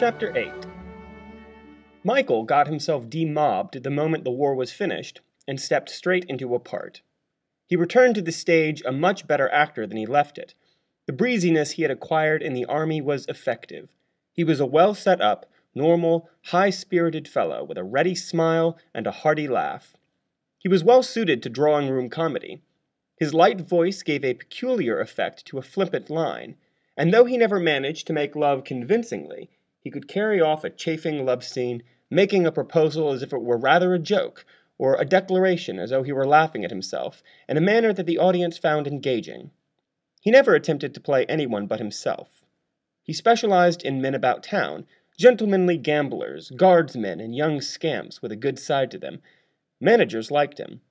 Chapter 8. Michael got himself demobbed the moment the war was finished and stepped straight into a part. He returned to the stage a much better actor than he left it. The breeziness he had acquired in the army was effective. He was a well-set-up, normal, high-spirited fellow with a ready smile and a hearty laugh. He was well suited to drawing-room comedy. His light voice gave a peculiar effect to a flippant line, and though he never managed to make love convincingly, he could carry off a chaffing love scene, making a proposal as if it were rather a joke, or a declaration as though he were laughing at himself, in a manner that the audience found engaging. He never attempted to play anyone but himself. He specialized in men about town, gentlemanly gamblers, guardsmen, and young scamps with a good side to them. Managers liked him.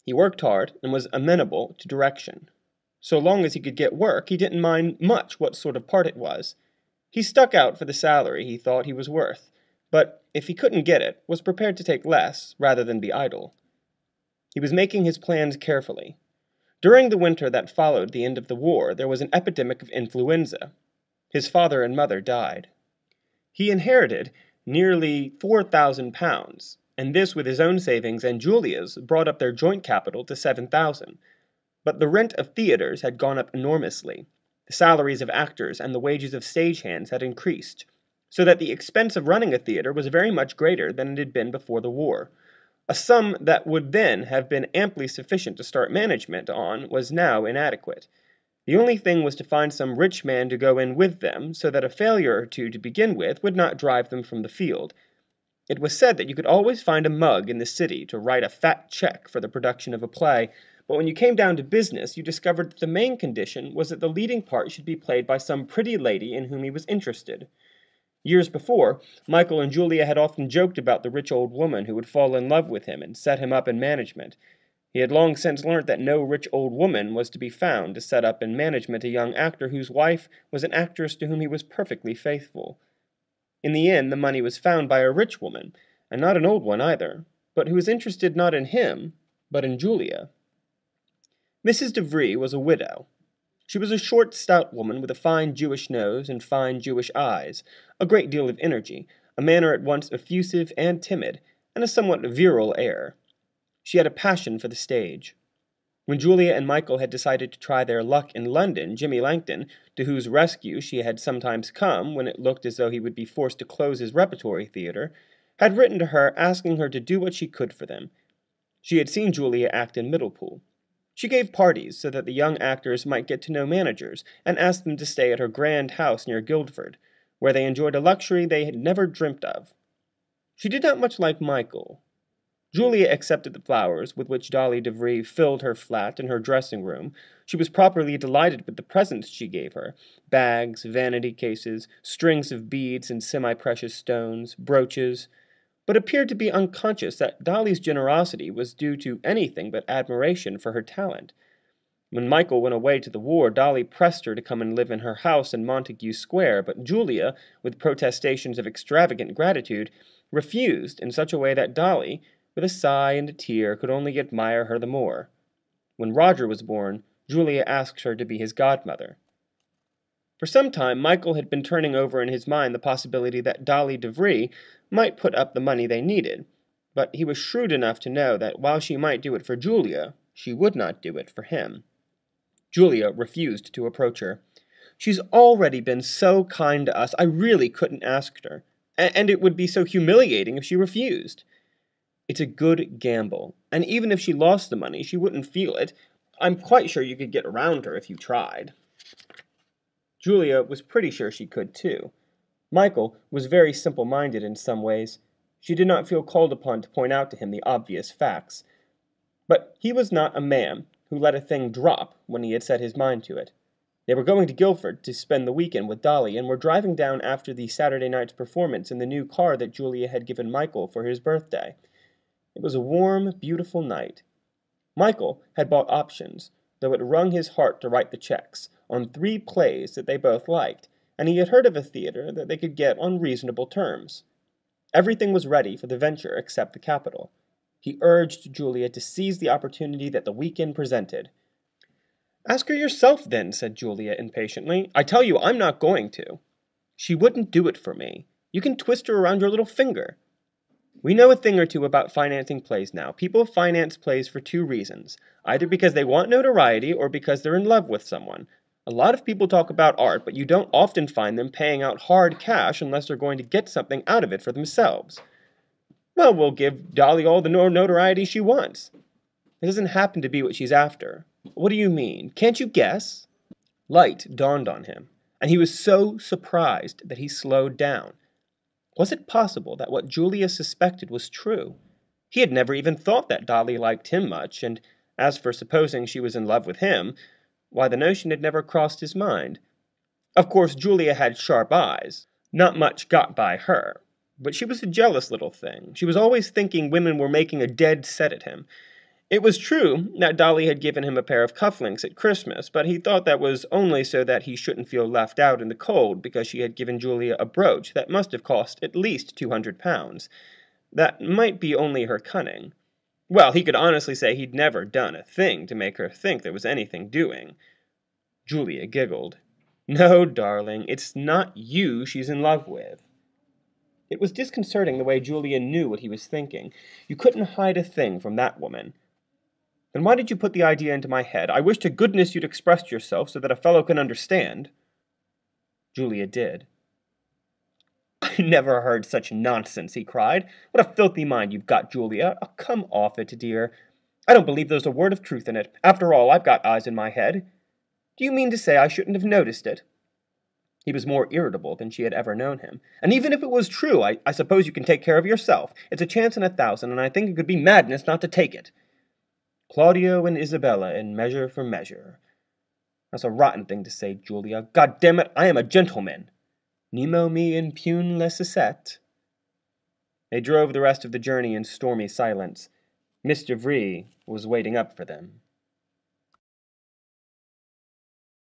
He worked hard and was amenable to direction. So long as he could get work, he didn't mind much what sort of part it was. He stuck out for the salary he thought he was worth, but if he couldn't get it, was prepared to take less rather than be idle. He was making his plans carefully. During the winter that followed the end of the war, there was an epidemic of influenza. His father and mother died. He inherited nearly £4,000, and this with his own savings and Julia's brought up their joint capital to £7,000. But the rent of theaters had gone up enormously. The salaries of actors and the wages of stagehands had increased, so that the expense of running a theater was very much greater than it had been before the war. A sum that would then have been amply sufficient to start management on was now inadequate. The only thing was to find some rich man to go in with them, so that a failure or two to begin with would not drive them from the field. It was said that you could always find a mug in the city to write a fat check for the production of a play, but when you came down to business, you discovered that the main condition was that the leading part should be played by some pretty lady in whom he was interested. Years before, Michael and Julia had often joked about the rich old woman who would fall in love with him and set him up in management. He had long since learnt that no rich old woman was to be found to set up in management a young actor whose wife was an actress to whom he was perfectly faithful. In the end, the money was found by a rich woman, and not an old one either, but who was interested not in him, but in Julia. Mrs. DeVry was a widow. She was a short, stout woman with a fine Jewish nose and fine Jewish eyes, a great deal of energy, a manner at once effusive and timid, and a somewhat virile air. She had a passion for the stage. When Julia and Michael had decided to try their luck in London, Jimmy Langton, to whose rescue she had sometimes come when it looked as though he would be forced to close his repertory theater, had written to her asking her to do what she could for them. She had seen Julia act in Middlepool. She gave parties so that the young actors might get to know managers, and asked them to stay at her grand house near Guildford, where they enjoyed a luxury they had never dreamt of. She did not much like Michael. Julia accepted the flowers with which Dolly DeVry filled her flat and her dressing-room. She was properly delighted with the presents she gave her: bags, vanity cases, strings of beads and semi-precious stones, brooches, but appeared to be unconscious that Dolly's generosity was due to anything but admiration for her talent. When Michael went away to the war, Dolly pressed her to come and live in her house in Montague Square, but Julia, with protestations of extravagant gratitude, refused in such a way that Dolly, with a sigh and a tear, could only admire her the more. When Roger was born, Julia asked her to be his godmother. For some time, Michael had been turning over in his mind the possibility that Dolly DeVry might put up the money they needed, but he was shrewd enough to know that while she might do it for Julia, she would not do it for him. Julia refused to approach her. "She's already been so kind to us, I really couldn't ask her, and it would be so humiliating if she refused." "It's a good gamble, and even if she lost the money, she wouldn't feel it. I'm quite sure you could get around her if you tried." Julia was pretty sure she could, too. Michael was very simple-minded in some ways. She did not feel called upon to point out to him the obvious facts. But he was not a man who let a thing drop when he had set his mind to it. They were going to Guildford to spend the weekend with Dolly, and were driving down after the Saturday night's performance in the new car that Julia had given Michael for his birthday. It was a warm, beautiful night. Michael had bought options, though it wrung his heart to write the checks, on 3 plays that they both liked, and he had heard of a theater that they could get on reasonable terms. Everything was ready for the venture except the capital. He urged Julia to seize the opportunity that the weekend presented. "Ask her yourself, then," said Julia impatiently. "I tell you I'm not going to." "She wouldn't do it for me. You can twist her around your little finger. We know a thing or two about financing plays now. People finance plays for two reasons, either because they want notoriety or because they're in love with someone. A lot of people talk about art, but you don't often find them paying out hard cash unless they're going to get something out of it for themselves. Well, we'll give Dolly all the notoriety she wants. It doesn't happen to be what she's after. What do you mean? Can't you guess? Light dawned on him, and he was so surprised that he slowed down. Was it possible that what Julia suspected was true? He had never even thought that Dolly liked him much, and as for supposing she was in love with him, why, the notion had never crossed his mind. Of course, Julia had sharp eyes. Not much got by her. But she was a jealous little thing. She was always thinking women were making a dead set at him. It was true that Dolly had given him a pair of cufflinks at Christmas, but he thought that was only so that he shouldn't feel left out in the cold because she had given Julia a brooch that must have cost at least £200. That might be only her cunning. Well, he could honestly say he'd never done a thing to make her think there was anything doing. Julia giggled. No, darling, it's not you she's in love with. It was disconcerting the way Julia knew what he was thinking. You couldn't hide a thing from that woman. Then why did you put the idea into my head? I wish to goodness you'd expressed yourself so that a fellow can understand. Julia did. I never heard such nonsense, he cried. What a filthy mind you've got, Julia. Oh, come off it, dear. I don't believe there's a word of truth in it. After all, I've got eyes in my head. Do you mean to say I shouldn't have noticed it? He was more irritable than she had ever known him. And even if it was true, I suppose you can take care of yourself. It's a chance in 1,000, and I think it could be madness not to take it. Claudio and Isabella in Measure for Measure. That's a rotten thing to say, Julia. God damn it, I am a gentleman. Nemo me impune lecesset. They drove the rest of the journey in stormy silence. Mr. Vree was waiting up for them.